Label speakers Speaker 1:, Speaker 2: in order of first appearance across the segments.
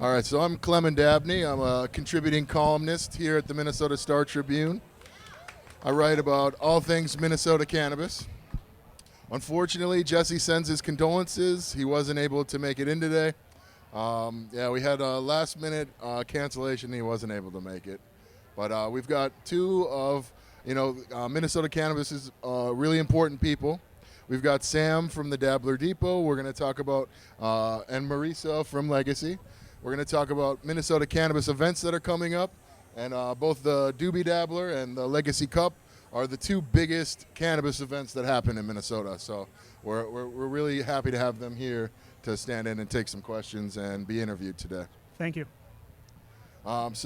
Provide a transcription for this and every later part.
Speaker 1: All right, so I'm Clemon Dabney. I'm a contributing columnist here at the Minnesota Star Tribune. I write about all things Minnesota cannabis. Unfortunately, Jesse sends his condolences. He wasn't able to make it in today. We had a last-minute cancellation. He wasn't able to make it. But we've got two of, Minnesota cannabis's really important people. We've got Sam from the Dabbler Depot. We're going to talk about, and Mariesa from Legacy. We're going to talk about Minnesota cannabis events that are coming up. And both the Doobie Dabbler and the Legacy Cup are the two biggest cannabis events that happen in Minnesota. So we're really happy to have them here to stand in and take some questions and be interviewed today.
Speaker 2: Thank you.
Speaker 1: As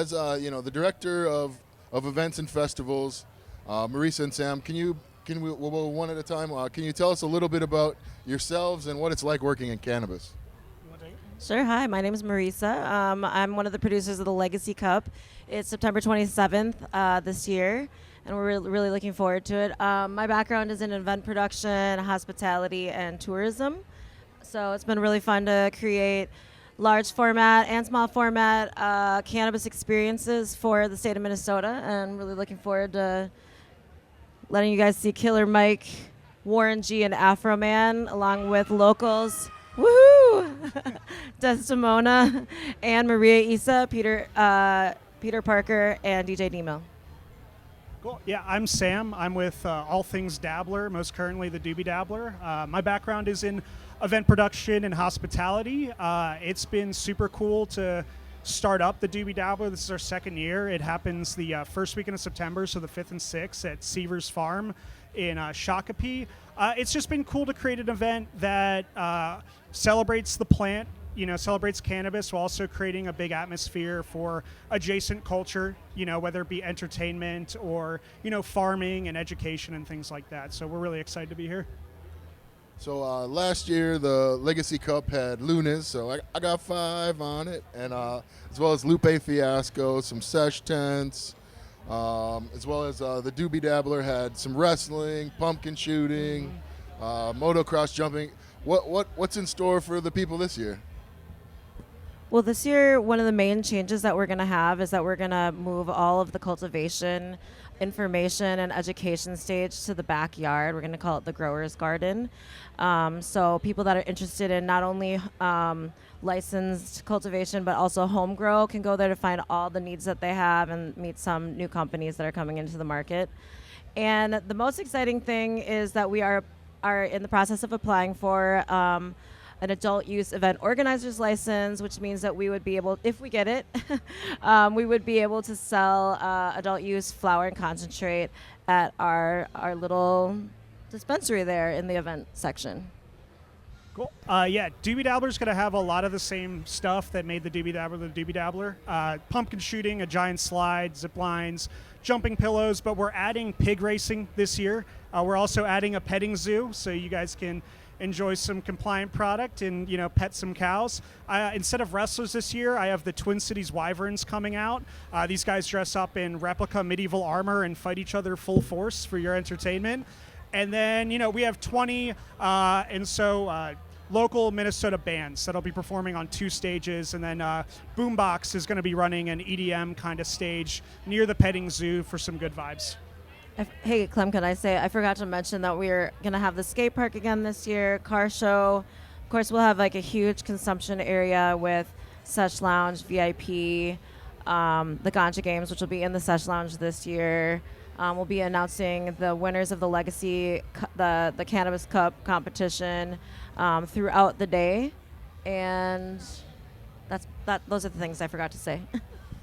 Speaker 1: the director of events and festivals, Mariesa and Sam, we'll one at a time. Can you tell us a little bit about yourselves and what it's like working in cannabis?
Speaker 3: Sure. Hi, my name is Mariesa. I'm one of the producers of the Legacy Cup. It's September 27th this year, and we're really looking forward to it. My background is in event production, hospitality, and tourism. So it's been really fun to create large format and small format cannabis experiences for the state of Minnesota, and really looking forward to letting you guys see Killer Mike, Warren G, and Afro Man, along with locals. Woohoo! Desdemona and Mariesa, Peter Parker, and DJ Nemo.
Speaker 2: Cool. Yeah, I'm Sam. I'm with all things Dabbler, most currently the Doobie Dabbler. My background is in event production and hospitality. It's been super cool to start up the Doobie Dabbler. This is our second year. It happens the first weekend of September, so the 5th and 6th at Seavers Farm in Shakopee. It's just been cool to create an event that celebrates the plant, celebrates cannabis, while also creating a big atmosphere for adjacent culture, whether it be entertainment or, farming and education and things like that. So we're really excited to be here.
Speaker 1: So last year, the Legacy Cup had Lunas, so I got 5 on it, and as well as Lupe Fiasco, some sesh tents, as well as the Doobie Dabbler had some wrestling, pumpkin shooting, motocross jumping. What's in store for the people this year?
Speaker 3: Well, this year, one of the main changes that we're going to have is that we're going to move all of the cultivation, information, and education stage to the backyard. We're going to call it the Grower's Garden. So people that are interested in not only licensed cultivation, but also home grow can go there to find all the needs that they have and meet some new companies that are coming into the market. And the most exciting thing is that we are in the process of applying for an adult use event organizer's license, which means that we would be able, if we get it, we would be able to sell adult use flower and concentrate at our little dispensary there in the event section.
Speaker 2: Cool. Doobie Dabbler's going to have a lot of the same stuff that made the Doobie Dabbler. Pumpkin shooting, a giant slide, zip lines, jumping pillows, but we're adding pig racing this year. We're also adding a petting zoo, so you guys can enjoy some compliant product and pet some cows. Instead of wrestlers this year, I have the Twin Cities Wyverns coming out. These guys dress up in replica medieval armor and fight each other full force for your entertainment. And then we have 20 local Minnesota bands that'll be performing on 2 stages, and then Boombox is going to be running an EDM kind of stage near the petting zoo for some good vibes.
Speaker 3: Hey, Clem, can I say, I forgot to mention that we're going to have the skate park again this year, car show. Of course, we'll have like a huge consumption area with Sesh Lounge, VIP, the Ganja Games, which will be in the Sesh Lounge this year. We'll be announcing the winners of the Legacy, the Cannabis Cup competition throughout the day. And those are the things I forgot to say.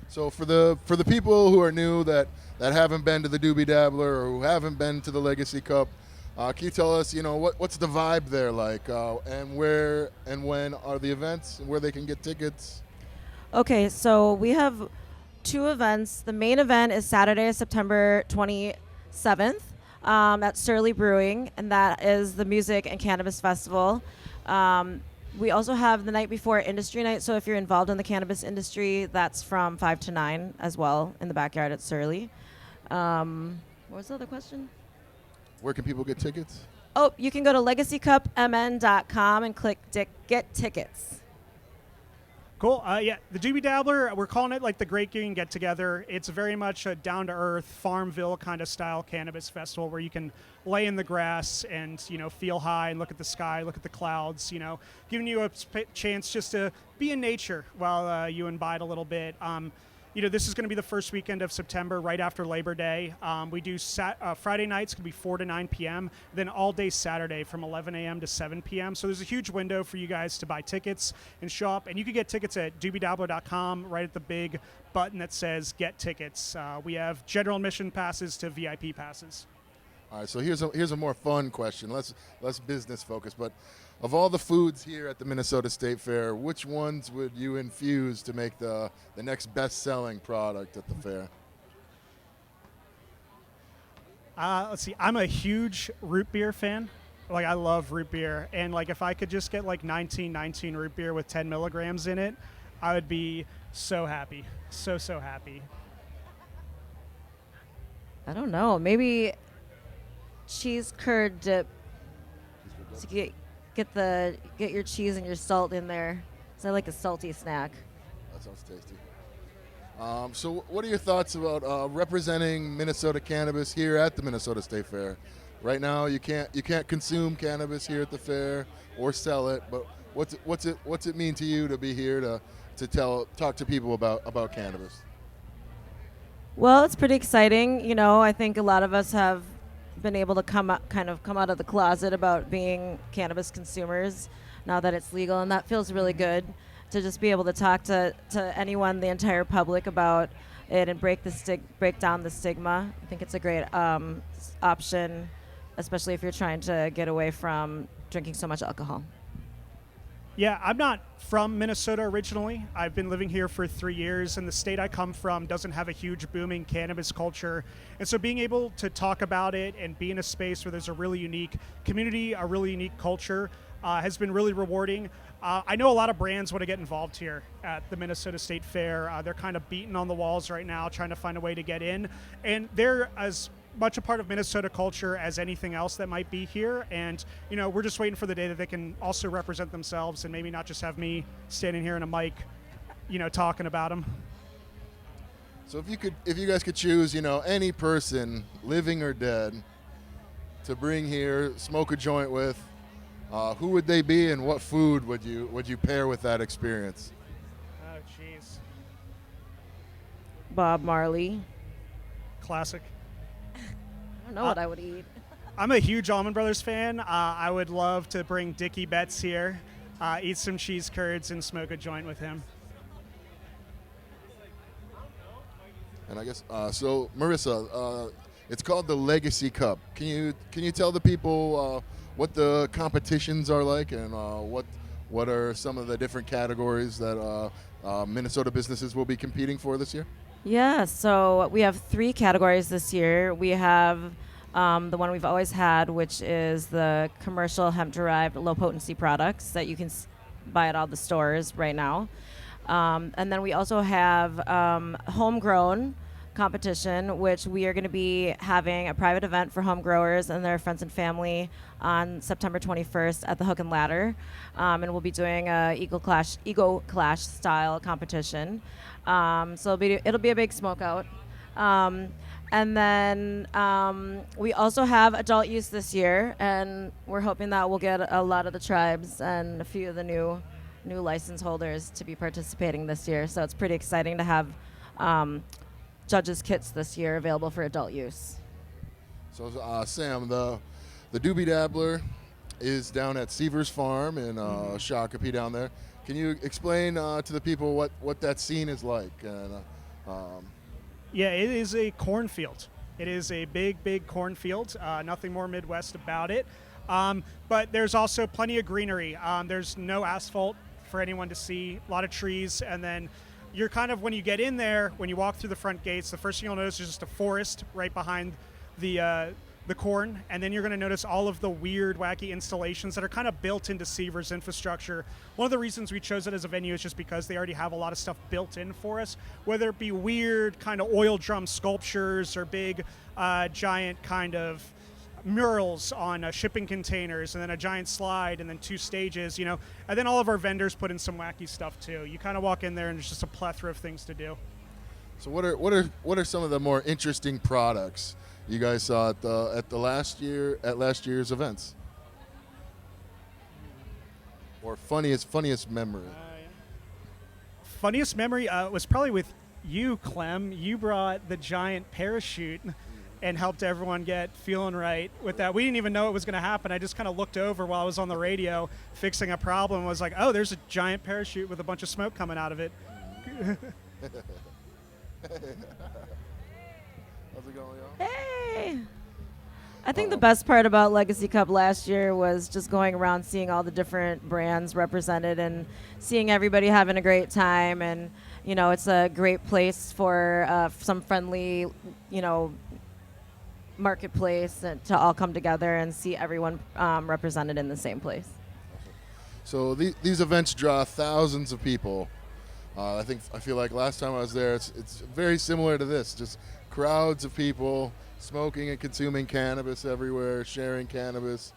Speaker 1: So for the people who are new that haven't been to the Doobie Dabbler or who haven't been to the Legacy Cup, can you tell us, what's the vibe there like, and where and when are the events and where they can get tickets?
Speaker 3: Okay, so we have 2 events. The main event is Saturday, September 27th at Surly Brewing, and that is the Music and Cannabis Festival. We also have the night before Industry Night, so if you're involved in the cannabis industry, that's from 5 to 9 as well in the backyard at Surly. What was the other question?
Speaker 1: Where can people get tickets?
Speaker 3: Oh, you can go to legacycupmn.com and click get tickets.
Speaker 2: Cool. Yeah, the Doobie Dabbler, we're calling it like the Great Green Get Together. It's very much a down-to-earth, Farmville kind of style cannabis festival where you can lay in the grass and, feel high and look at the sky, look at the clouds, giving you a chance just to be in nature while you imbibe a little bit. This is going to be the first weekend of September, right after Labor Day. We do Friday nights, going to be 4 to 9 p.m., then all day Saturday from 11 a.m. to 7 p.m. So there's a huge window for you guys to buy tickets and show up. And you can get tickets at doobiedabbler.com, right at the big button that says Get Tickets. We have general admission passes to VIP passes.
Speaker 1: All right, so here's a more fun question, less business focused, but of all the foods here at the Minnesota State Fair, which ones would you infuse to make the next best-selling product at the fair?
Speaker 2: Let's see. I'm a huge root beer fan. I love root beer, and if I could just get 1919 root beer with 10 milligrams in it, I would be so happy, so happy.
Speaker 3: I don't know. Maybe cheese curd dip. So get your cheese and your salt in there. So I like a salty snack.
Speaker 1: That sounds tasty. So what are your thoughts about representing Minnesota cannabis here at the Minnesota State Fair? Right now, you can't consume cannabis here at the fair or sell it. But what's it mean to you to be here to talk to people about cannabis?
Speaker 3: Well, it's pretty exciting. I think a lot of us have been able to come out of the closet about being cannabis consumers now that it's legal, and that feels really good to just be able to talk to anyone, the entire public, about it and break down the stigma. I think it's a great option, especially if you're trying to get away from drinking so much alcohol.
Speaker 2: Yeah, I'm not from Minnesota originally. I've been living here for 3 years, and the state I come from doesn't have a huge booming cannabis culture. And so being able to talk about it and be in a space where there's a really unique community, a really unique culture, has been really rewarding. I know a lot of brands want to get involved here at the Minnesota State Fair. They're kind of beating on the walls right now, trying to find a way to get in. And they're as much a part of Minnesota culture as anything else that might be here, and we're just waiting for the day that they can also represent themselves and maybe not just have me standing here in a mic, talking about them.
Speaker 1: So if you guys could choose, any person, living or dead, to bring here, smoke a joint with, who would they be, and what food would you pair with that experience?
Speaker 2: Oh, jeez.
Speaker 3: Bob Marley.
Speaker 2: Classic.
Speaker 3: I don't know what I would eat.
Speaker 2: I'm a huge Allman Brothers fan. I would love to bring Dickie Betts here, eat some cheese curds, and smoke a joint with him.
Speaker 1: And I guess so, Mariesa, it's called the Legacy Cup. Can you tell the people what the competitions are like, and what are some of the different categories that Minnesota businesses will be competing for this year?
Speaker 3: Yeah, so we have 3 categories this year. We have the one we've always had, which is the commercial hemp-derived low-potency products that you can buy at all the stores right now. And then we also have homegrown competition, which we are going to be having a private event for home growers and their friends and family on September 21st at the Hook and Ladder. And we'll be doing a Ego Clash style competition. So it'll be a big smoke out. And then we also have adult use this year, and we're hoping that we'll get a lot of the tribes and a few of the new license holders to be participating this year. So it's pretty exciting to have judges' kits this year available for adult use.
Speaker 1: So Sam, the Doobie Dabbler is down at Seavers Farm in Shakopee down there. Can you explain to the people what that scene is like?
Speaker 2: Yeah, it is a cornfield. It is a big cornfield. Nothing more Midwest about it. But there's also plenty of greenery. There's no asphalt for anyone to see, a lot of trees, and then you're kind of, when you get in there, when you walk through the front gates, the first thing you'll notice is just a forest right behind the corn, and then you're going to notice all of the weird, wacky installations that are kind of built into Seavers infrastructure. One of the reasons we chose it as a venue is just because they already have a lot of stuff built in for us, whether it be weird kind of oil drum sculptures or big, giant kind of murals on shipping containers, and then a giant slide, and then 2 stages, and then all of our vendors put in some wacky stuff too. You kind of walk in there and there's just a plethora of things to do.
Speaker 1: So what are some of the more interesting products you guys saw at last year's events? Or funniest memory?
Speaker 2: Funniest memory was probably with you, Clem. You brought the giant parachute and helped everyone get feeling right with that. We didn't even know it was going to happen. I just kind of looked over while I was on the radio fixing a problem and was like, oh, there's a giant parachute with a bunch of smoke coming out of it.
Speaker 1: How's it going, y'all?
Speaker 3: Hey! I think the best part about Legacy Cup last year was just going around seeing all the different brands represented and seeing everybody having a great time. And, it's a great place for some friendly, marketplace to all come together and see everyone represented in the same place.
Speaker 1: So these events draw thousands of people. I feel like last time I was there, it's very similar to this, just crowds of people smoking and consuming cannabis everywhere, sharing cannabis.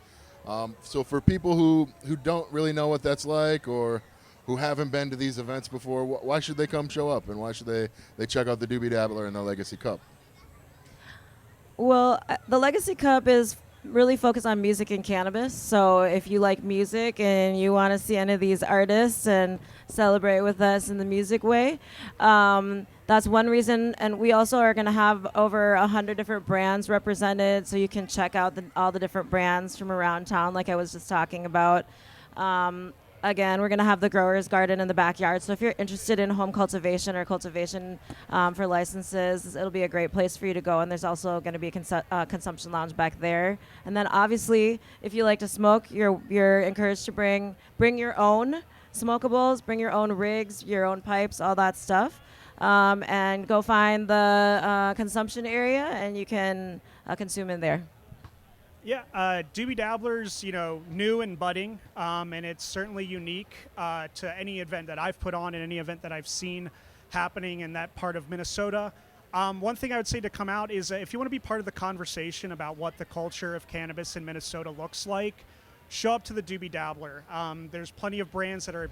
Speaker 1: So for people who don't really know what that's like or who haven't been to these events before, why should they come show up, and why should they check out the Doobie Dabbler and the Legacy Cup?
Speaker 3: Well, the Legacy Cup is really focused on music and cannabis. So if you like music and you want to see any of these artists and celebrate with us in the music way, that's one reason. And we also are going to have over 100 different brands represented, so you can check out all the different brands from around town, like I was just talking about. Again, we're going to have the growers garden in the backyard. So if you're interested in home cultivation or cultivation for licenses, it'll be a great place for you to go. And there's also going to be a consumption lounge back there. And then obviously, if you like to smoke, you're encouraged to bring your own smokables, bring your own rigs, your own pipes, all that stuff. And go find the consumption area, and you can consume in there.
Speaker 2: Yeah, Doobie Dabbler's, new and budding, and it's certainly unique to any event that I've put on and any event that I've seen happening in that part of Minnesota. One thing I would say to come out is if you want to be part of the conversation about what the culture of cannabis in Minnesota looks like, show up to the Doobie Dabbler. There's plenty of brands that are,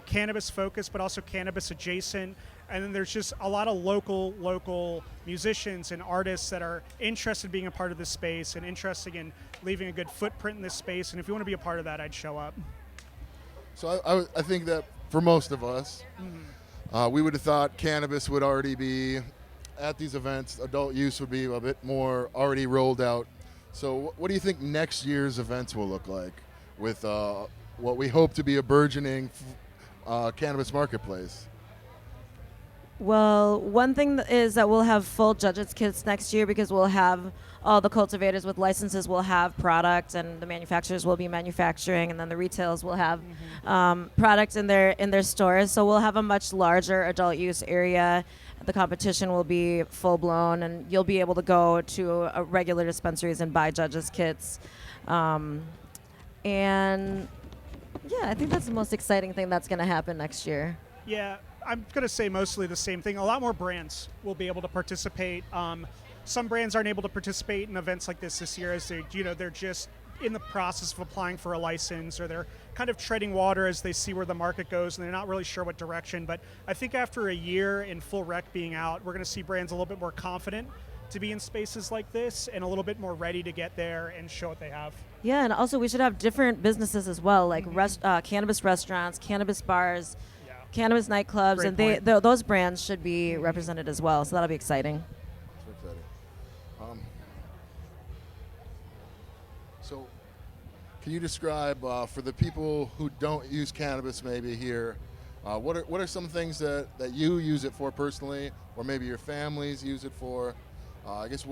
Speaker 2: cannabis focused, but also cannabis adjacent. And then there's just a lot of local musicians and artists that are interested in being a part of this space and interested in leaving a good footprint in this space. And if you want to be a part of that, I'd show up.
Speaker 1: So I think that for most of us, we would have thought cannabis would already be at these events. Adult use would be a bit more already rolled out. So what do you think next year's events will look like with what we hope to be a burgeoning cannabis marketplace?
Speaker 3: Well, one thing is that we'll have full judges kits next year, because we'll have all the cultivators with licenses will have product, and the manufacturers will be manufacturing, and then the retailers will have product in their stores. So we'll have a much larger adult use area. The competition will be full blown, and you'll be able to go to regular dispensaries and buy judges kits. And yeah, I think that's the most exciting thing that's going to happen next year.
Speaker 2: Yeah, I'm going to say mostly the same thing. A lot more brands will be able to participate. Some brands aren't able to participate in events like this year, as they're just in the process of applying for a license, or they're kind of treading water as they see where the market goes, and they're not really sure what direction. But I think after a year in full rec being out, we're going to see brands a little bit more confident to be in spaces like this and a little bit more ready to get there and show what they have.
Speaker 3: Yeah, and also we should have different businesses as well, like cannabis restaurants, cannabis bars, cannabis nightclubs,
Speaker 2: Great
Speaker 3: and those brands should be represented as well. So that'll be exciting.
Speaker 1: That's exciting. So can you describe for the people who don't use cannabis maybe here, what are some things that you use it for personally, or maybe your families use it for? I guess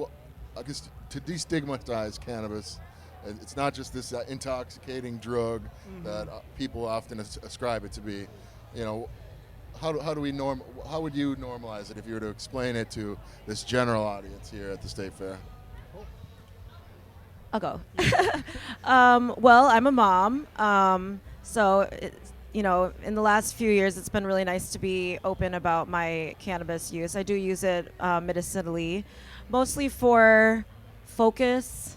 Speaker 1: to destigmatize cannabis, it's not just this intoxicating drug that people often ascribe it to be. How would you normalize it if you were to explain it to this general audience here at the State Fair?
Speaker 3: I'll go. Well, I'm a mom, so in the last few years, it's been really nice to be open about my cannabis use. I do use it medicinally, mostly for focus,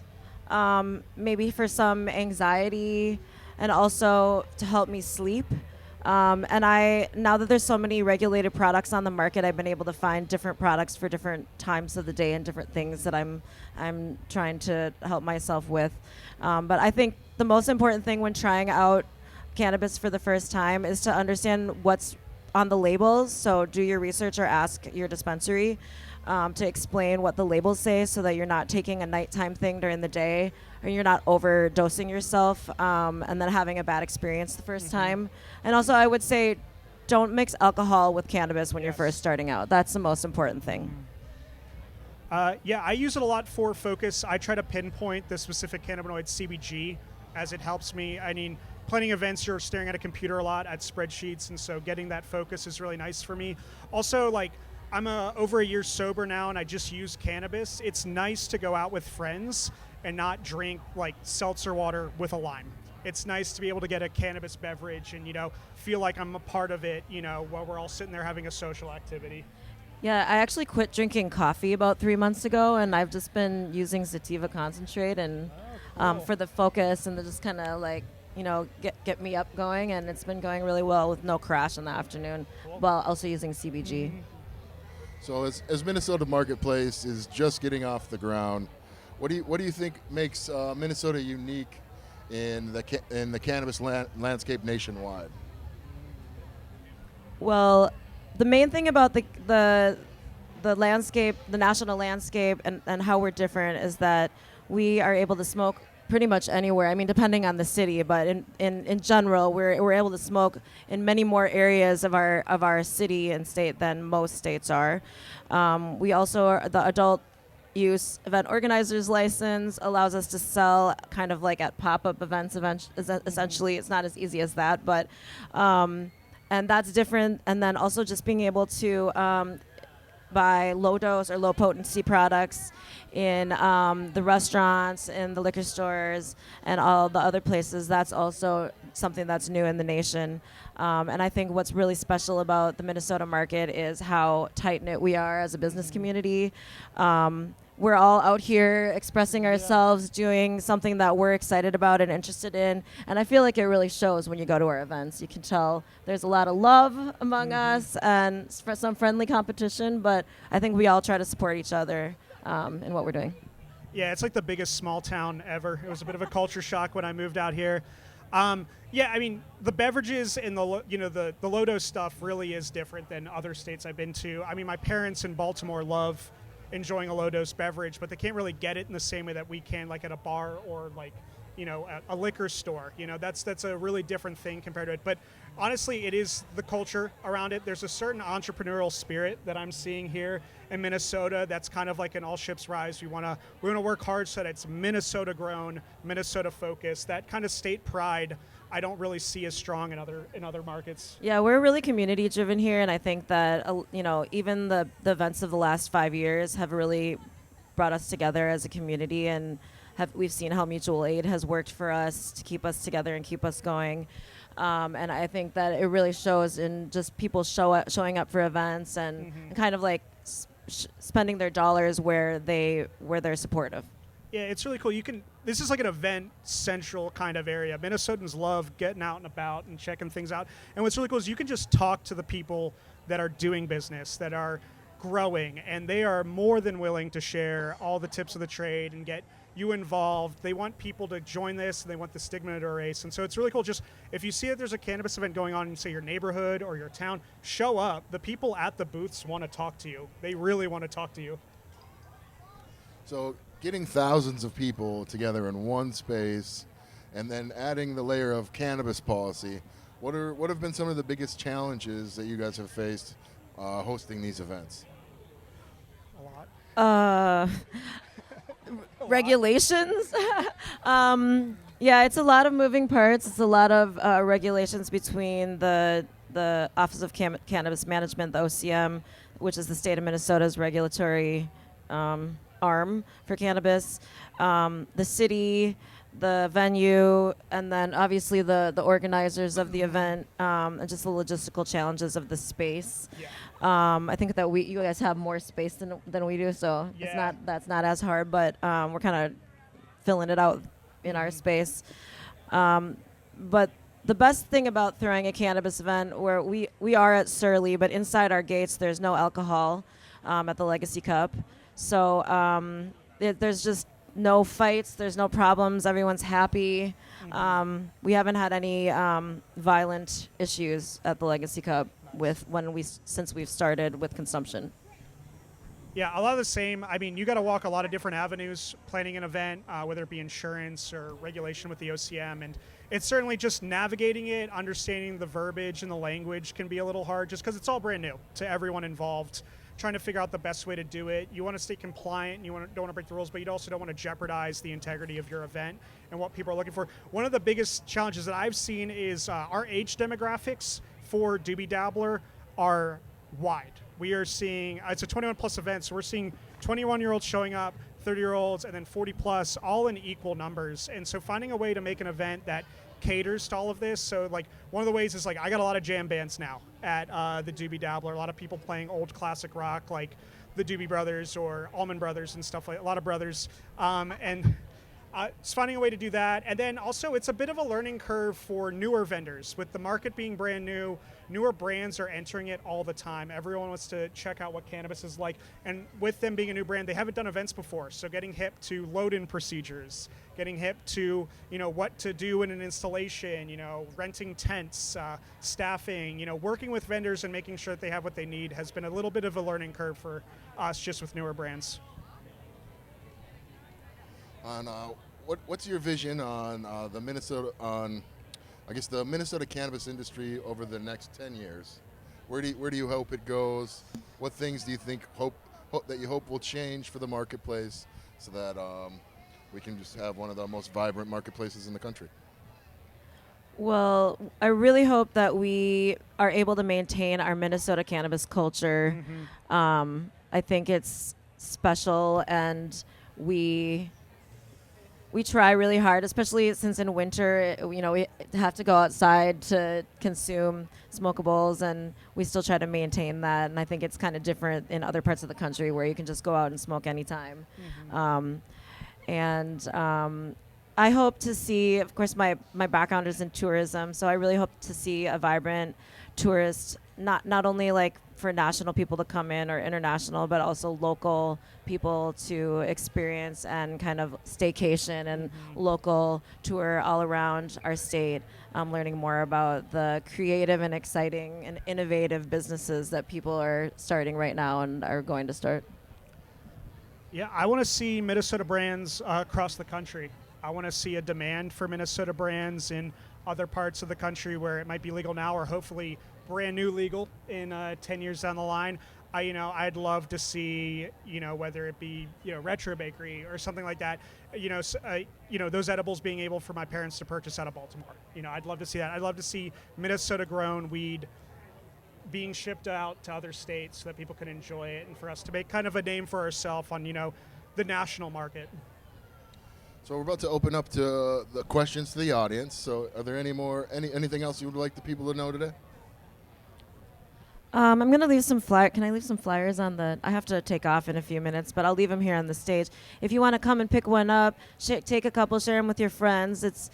Speaker 3: maybe for some anxiety, and also to help me sleep. And now that there's so many regulated products on the market, I've been able to find different products for different times of the day and different things that I'm trying to help myself with. But I think the most important thing when trying out cannabis for the first time is to understand what's on the labels. So do your research or ask your dispensary to explain what the labels say, so that you're not taking a nighttime thing during the day, or you're not overdosing yourself and then having a bad experience the first time. And also, I would say, don't mix alcohol with cannabis when you're first starting out. That's the most important thing.
Speaker 2: Yeah, I use it a lot for focus. I try to pinpoint the specific cannabinoid CBG, as it helps me. I mean, planning events, you're staring at a computer a lot, at spreadsheets, and so getting that focus is really nice for me. Also, like, I'm over a year sober now, and I just use cannabis. It's nice to go out with friends and not drink like seltzer water with a lime. It's nice to be able to get a cannabis beverage and, feel like I'm a part of it, while we're all sitting there having a social activity.
Speaker 3: Yeah, I actually quit drinking coffee about 3 months ago, and I've just been using sativa concentrate and for the focus and the just kind of like, get me up going, and it's been going really well with no crash in the afternoon, while also using CBG.
Speaker 1: So as Minnesota Marketplace is just getting off the ground, what do you think makes Minnesota unique in the cannabis landscape nationwide?
Speaker 3: Well, the main thing about the landscape, the national landscape, and how we're different is that we are able to smoke pretty much anywhere. I mean, depending on the city, but in general, we're able to smoke in many more areas of our city and state than most states are. We also are the adult use event organizer's license allows us to sell kind of like at pop-up events. Essentially, it's not as easy as that, but and that's different. And then also just being able to buy low dose or low potency products in the restaurants, in the liquor stores, and all the other places. That's also something that's new in the nation. And I think what's really special about the Minnesota market is how tight-knit we are as a business community. We're all out here expressing ourselves, doing something that we're excited about and interested in. And I feel like it really shows when you go to our events. You can tell there's a lot of love among us and some friendly competition, but I think we all try to support each other in what we're doing.
Speaker 2: Yeah, it's like the biggest small town ever. It was a bit of a culture shock when I moved out here. Yeah, I mean, the beverages and the low dose stuff really is different than other states I've been to. I mean, my parents in Baltimore love enjoying a low dose beverage, but they can't really get it in the same way that we can, like at a bar or like, a liquor store. That's a really different thing compared to it. But honestly, it is the culture around it. There's a certain entrepreneurial spirit that I'm seeing here in Minnesota. That's kind of like an all ships rise. We want to work hard so that it's Minnesota grown, Minnesota focused. That kind of state pride I don't really see as strong in other markets.
Speaker 3: Yeah, we're really community driven here, and I think that even the events of the last 5 years have really brought us together as a community, and we've seen how mutual aid has worked for us to keep us together and keep us going. And I think that it really shows in just people showing up for events and kind of like spending their dollars where they're supportive.
Speaker 2: Yeah, it's really cool. This is like an event central kind of area. Minnesotans love getting out and about and checking things out. And what's really cool is you can just talk to the people that are doing business, that are growing, and they are more than willing to share all the tips of the trade and get you involved. They want people to join this, and they want the stigma to erase. And so it's really cool. Just if you see that there's a cannabis event going on in, say, your neighborhood or your town, show up. The people at the booths want to talk to you. They really want to talk to you.
Speaker 1: So getting thousands of people together in one space and then adding the layer of cannabis policy, what have been some of the biggest challenges that you guys have faced hosting these events?
Speaker 2: A lot.
Speaker 3: Regulations. Yeah, it's a lot of moving parts. It's a lot of regulations between the Office of Cannabis Management, the OCM, which is the state of Minnesota's regulatory arm for cannabis, the city, the venue, and then obviously the organizers of the event, and just the logistical challenges of the space.
Speaker 2: Yeah.
Speaker 3: I think that you guys have more space than we do, so that's not as hard, but we're kind of filling it out in our space. But the best thing about throwing a cannabis event, where we are at Surly, but inside our gates there's no alcohol at the Legacy Cup. So there's just no fights, there's no problems, everyone's happy. We haven't had any violent issues at the Legacy Cup since we've started with consumption.
Speaker 2: Yeah, a lot of the same. I mean, you got to walk a lot of different avenues planning an event, whether it be insurance or regulation with the OCM. And it's certainly just navigating it, understanding the verbiage and the language can be a little hard just because it's all brand new to everyone involved. Trying to figure out the best way to do it. You want to stay compliant, don't want to break the rules, but you also don't want to jeopardize the integrity of your event and what people are looking for. One of the biggest challenges that I've seen is our age demographics for Doobie Dabbler are wide. We are seeing, it's a 21 plus event, so we're seeing 21-year-olds showing up, 30-year-olds, and then 40 plus, all in equal numbers. And so finding a way to make an event that caters to all of this. So like one of the ways is like I got a lot of jam bands now at the Doobie Dabbler. A lot of people playing old classic rock like the Doobie Brothers or Allman Brothers and stuff like a lot of brothers. And it's finding a way to do that. And then also it's a bit of a learning curve for newer vendors. With the market being brand new, newer brands are entering it all the time. Everyone wants to check out what cannabis is like. And with them being a new brand, they haven't done events before. So getting hip to load-in procedures, getting hip to, what to do in an installation, renting tents, staffing, working with vendors and making sure that they have what they need has been a little bit of a learning curve for us just with newer brands.
Speaker 1: What's your vision on the Minnesota cannabis industry over the next 10 years? Where do you hope it goes? What things do you think that you hope will change for the marketplace so that we can just have one of the most vibrant marketplaces in the country?
Speaker 3: Well, I really hope that we are able to maintain our Minnesota cannabis culture. I think it's special, and we try really hard, especially since in winter, we have to go outside to consume smokables, and we still try to maintain that. And I think it's kind of different in other parts of the country where you can just go out and smoke anytime. I hope to see, of course, my background is in tourism, so I really hope to see a vibrant tourist, not only like for national people to come in or international, but also local people to experience and kind of staycation and local tour all around our state, learning more about the creative and exciting and innovative businesses that people are starting right now and are going to start.
Speaker 2: Yeah, I want to see Minnesota brands across the country. I want to see a demand for Minnesota brands in other parts of the country where it might be legal now or hopefully brand new legal in 10 years down the line. I'd love to see, whether it be, Retro Bakery or something like that, those edibles being able for my parents to purchase out of Baltimore. I'd love to see that. I'd love to see Minnesota grown weed being shipped out to other states so that people can enjoy it and for us to make kind of a name for ourselves on, the national market.
Speaker 1: So we're about to open up to the questions to the audience. So are there anything else you would like the people to know today?
Speaker 3: I'm going to leave some flyers. Can I leave some flyers on I have to take off in a few minutes, but I'll leave them here on the stage. If you want to come and pick one up, take a couple, share them with your friends.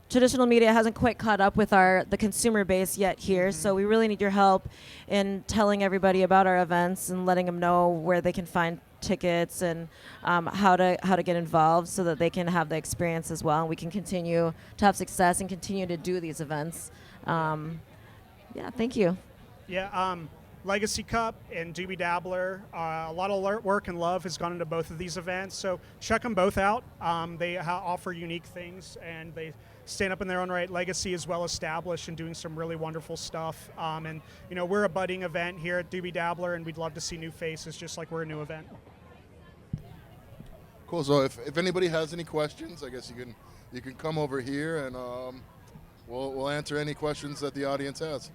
Speaker 3: Traditional media hasn't quite caught up with the consumer base yet here, so we really need your help in telling everybody about our events and letting them know where they can find tickets and how to get involved so that they can have the experience as well, and we can continue to have success and continue to do these events. Thank you.
Speaker 2: Yeah, Legacy Cup and Doobie Dabbler, a lot of work and love has gone into both of these events, so check them both out. They offer unique things, and they stand up in their own right. Legacy is well established and doing some really wonderful stuff. We're a budding event here at Doobie Dabbler, and we'd love to see new faces just like we're a new event.
Speaker 1: Cool. So if anybody has any questions, I guess you can come over here and we'll answer any questions that the audience has.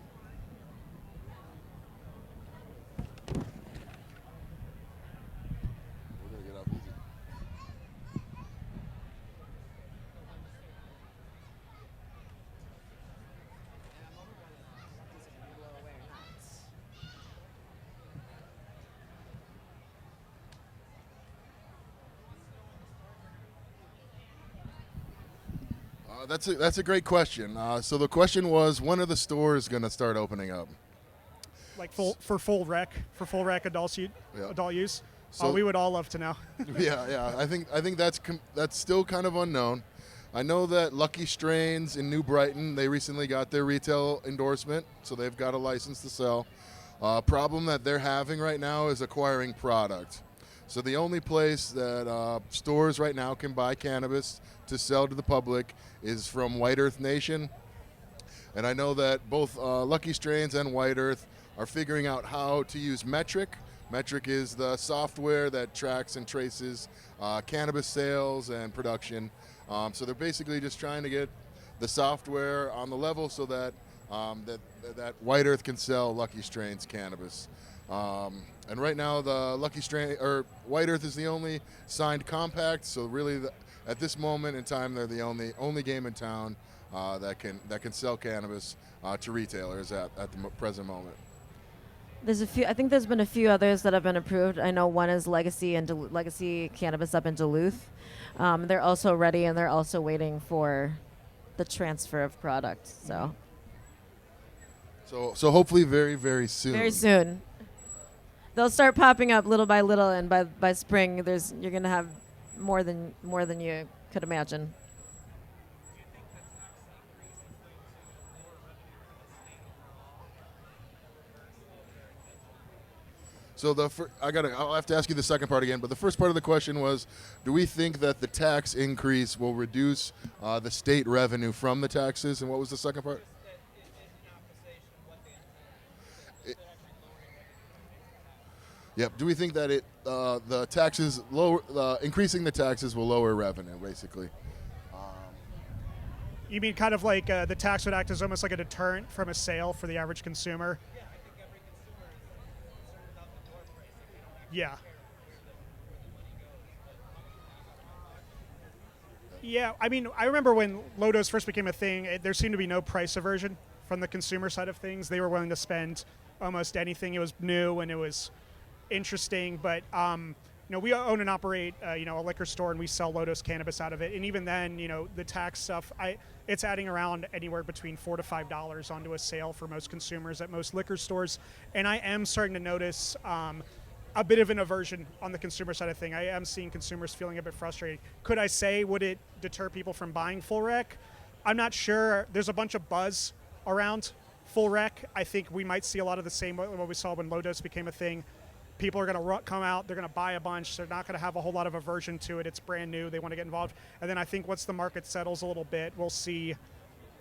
Speaker 1: That's a great question. So the question was, when are the stores going to start opening up?
Speaker 2: Like full rec adult use.
Speaker 1: So
Speaker 2: We would all love to know.
Speaker 1: yeah. I think that's still kind of unknown. I know that Lucky Strains in New Brighton, they recently got their retail endorsement, so they've got a license to sell. Problem that they're having right now is acquiring product. So the only place that stores right now can buy cannabis to sell to the public is from White Earth Nation. And I know that both Lucky Strains and White Earth are figuring out how to use Metric. Metric is the software that tracks and traces cannabis sales and production. So they're basically just trying to get the software on the level so that that White Earth can sell Lucky Strains cannabis. And right now, the Lucky Strain or White Earth is the only signed compact. So really, at this moment in time, they're the only game in town that can sell cannabis to retailers at the present moment.
Speaker 3: There's a few. I think there's been a few others that have been approved. I know one is Legacy Legacy Cannabis up in Duluth. They're also ready, and they're also waiting for the transfer of product.
Speaker 1: So hopefully very, very soon.
Speaker 3: Very soon. They'll start popping up little by little, and by spring, you're gonna have more than you could imagine.
Speaker 1: So I'll have to ask you the second part again, but the first part of the question was, do we think that the tax increase will reduce the state revenue from the taxes? And what was the second part? Yep. Do we think that the taxes increasing the taxes will lower revenue, basically?
Speaker 2: You mean kind of like the tax would act as almost like a deterrent from a sale for the average consumer? Yeah. Yeah, I mean, I remember when low-dose first became a thing, there seemed to be no price aversion from the consumer side of things. They were willing to spend almost anything. It was new and it was interesting, but we own and operate a liquor store, and we sell low-dose cannabis out of it. And even then, the tax stuff, it's adding around anywhere between $4 to $5 onto a sale for most consumers at most liquor stores. And I am starting to notice a bit of an aversion on the consumer side of thing. I am seeing consumers feeling a bit frustrated. Could I say, would it deter people from buying full rec? I'm not sure. There's a bunch of buzz around full rec. I think we might see a lot of the same what we saw when low dose became a thing. People are going to come out, they're going to buy a bunch, they're not going to have a whole lot of aversion to it. It's brand new, they want to get involved. And then I think once the market settles a little bit, we'll see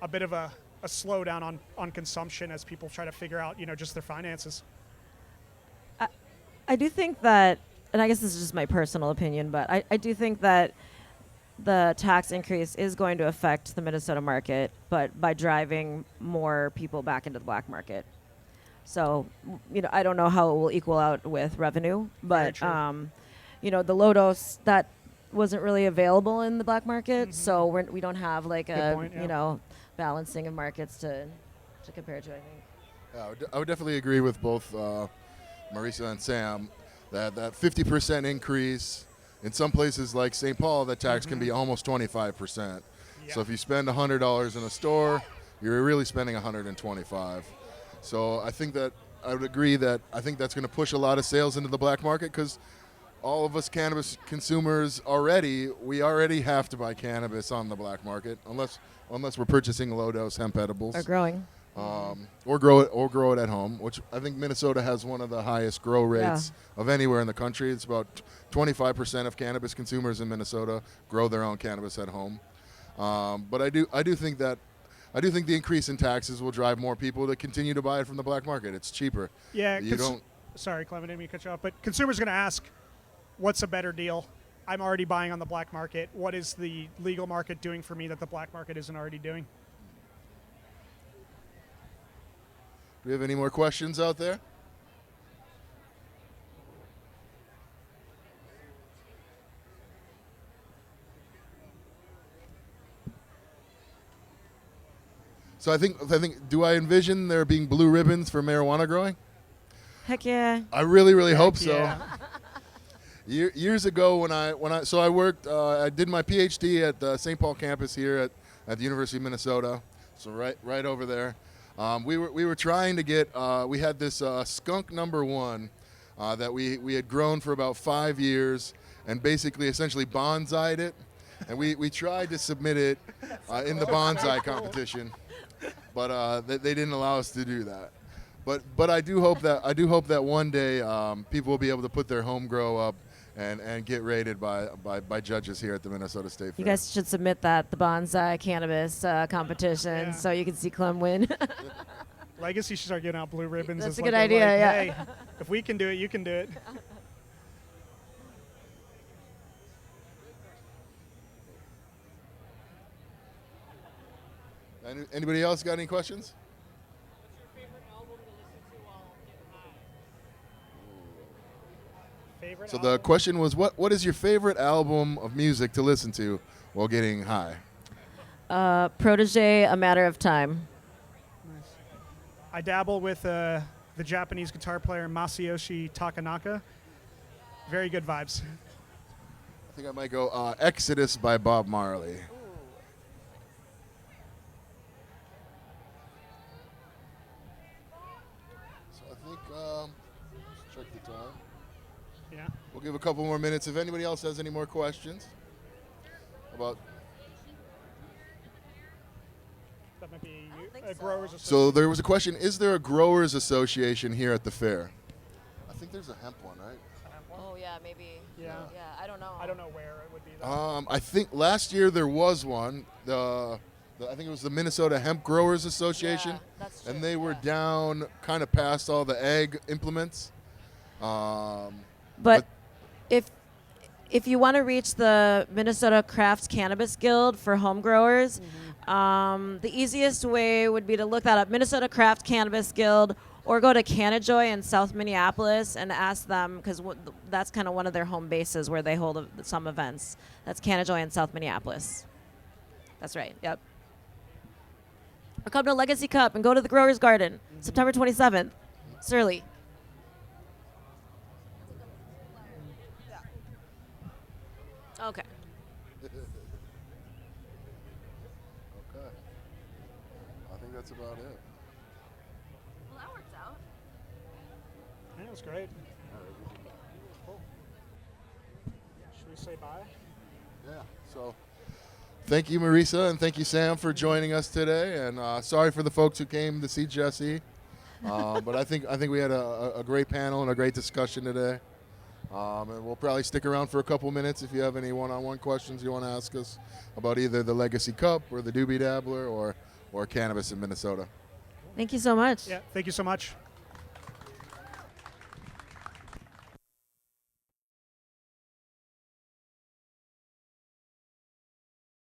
Speaker 2: a bit of a slowdown on consumption as people try to figure out, just their finances.
Speaker 3: I do think that, and I guess this is just my personal opinion, but I do think that the tax increase is going to affect the Minnesota market, but by driving more people back into the black market. So, I don't know how it will equal out with revenue, but, the low dose, that wasn't really available in the black market, so we don't have like balancing of markets to compare to, I think.
Speaker 1: Yeah, I would definitely agree with both Mariesa and Sam that 50% increase in some places like St. Paul, the tax can be almost 25%. Yeah. So if you spend $100 in a store, you're really spending $125. So I think that I would agree that I think that's going to push a lot of sales into the black market, because all of us cannabis consumers we already have to buy cannabis on the black market unless we're purchasing low dose hemp edibles
Speaker 3: Or growing.
Speaker 1: Or grow it at home, which I think Minnesota has one of the highest grow rates of anywhere in the country. It's about 25% of cannabis consumers in Minnesota grow their own cannabis at home. But I do think the increase in taxes will drive more people to continue to buy it from the black market. It's cheaper.
Speaker 2: Yeah. Sorry, Clemon, didn't mean to cut you off. But consumers are going to ask, what's a better deal? I'm already buying on the black market. What is the legal market doing for me that the black market isn't already doing?
Speaker 1: Do we have any more questions out there? So I think, do I envision there being blue ribbons for marijuana growing?
Speaker 3: Heck yeah.
Speaker 1: I really, really hope
Speaker 2: Yeah.
Speaker 1: so. Years ago, when I worked, I did my PhD at the St. Paul campus here at at the University of Minnesota, so right over there. We were trying to get. We had this skunk #1 that we had grown for about 5 years, and basically essentially bonsai'd it, and we tried to submit it in the bonsai competition, but they didn't allow us to do that. But I do hope that one day people will be able to put their home grow up and get rated by judges here at the Minnesota State Fair.
Speaker 3: You guys should submit the bonsai cannabis competition so you can see Clem win.
Speaker 2: Legacy should start giving out blue ribbons.
Speaker 3: That's
Speaker 2: It's
Speaker 3: a
Speaker 2: like
Speaker 3: good idea,
Speaker 2: like,
Speaker 3: yeah.
Speaker 2: Hey, if we can do it, you can do it.
Speaker 1: Anybody else got any questions?
Speaker 4: What's your favorite album to listen to while getting high?
Speaker 2: Favorite
Speaker 1: So
Speaker 2: album?
Speaker 1: the question was, what is your favorite album of music to listen to while getting high?
Speaker 3: Protege, A Matter of Time.
Speaker 2: I dabble with the Japanese guitar player Masayoshi Takanaka. Very good vibes.
Speaker 1: I think I might go Exodus by Bob Marley. So I think, let's check the time.
Speaker 2: Yeah.
Speaker 1: We'll give a couple more minutes if anybody else has any more questions about.
Speaker 2: That might be
Speaker 3: think
Speaker 2: a
Speaker 3: so.
Speaker 2: growers association.
Speaker 1: So there was a question, is there a growers association here at the fair? I think there's a hemp one, right?
Speaker 3: Oh, yeah, maybe.
Speaker 2: Yeah.
Speaker 3: Yeah, I don't know.
Speaker 2: I don't know where it would be. Though.
Speaker 1: I think last year there was one. I think it was the Minnesota Hemp Growers Association,
Speaker 3: Yeah, that's true.
Speaker 1: and they were
Speaker 3: yeah.
Speaker 1: down kind of past all the ag implements.
Speaker 3: But if you want to reach the Minnesota Craft Cannabis Guild for home growers, the easiest way would be to look that up, Minnesota Craft Cannabis Guild, or go to Cannajoy in South Minneapolis and ask them, because that's kind of one of their home bases where they hold some events. That's Cannajoy in South Minneapolis. That's right. Yep. Or come to Legacy Cup and go to the Growers Garden, September 27th. Surly. Okay.
Speaker 1: Okay. I think that's about it.
Speaker 3: Well, that worked out.
Speaker 2: Yeah, it was great. Cool. Should we say bye?
Speaker 1: Yeah. So, thank you, Mariesa, and thank you, Sam, for joining us today. And sorry for the folks who came to see Jesse, but I think we had a great panel and a great discussion today. And we'll probably stick around for a couple minutes if you have any one-on-one questions you want to ask us about either the Legacy Cup or the Dabbler or cannabis in Minnesota.
Speaker 3: Thank you so much.
Speaker 2: Yeah. Thank you so much.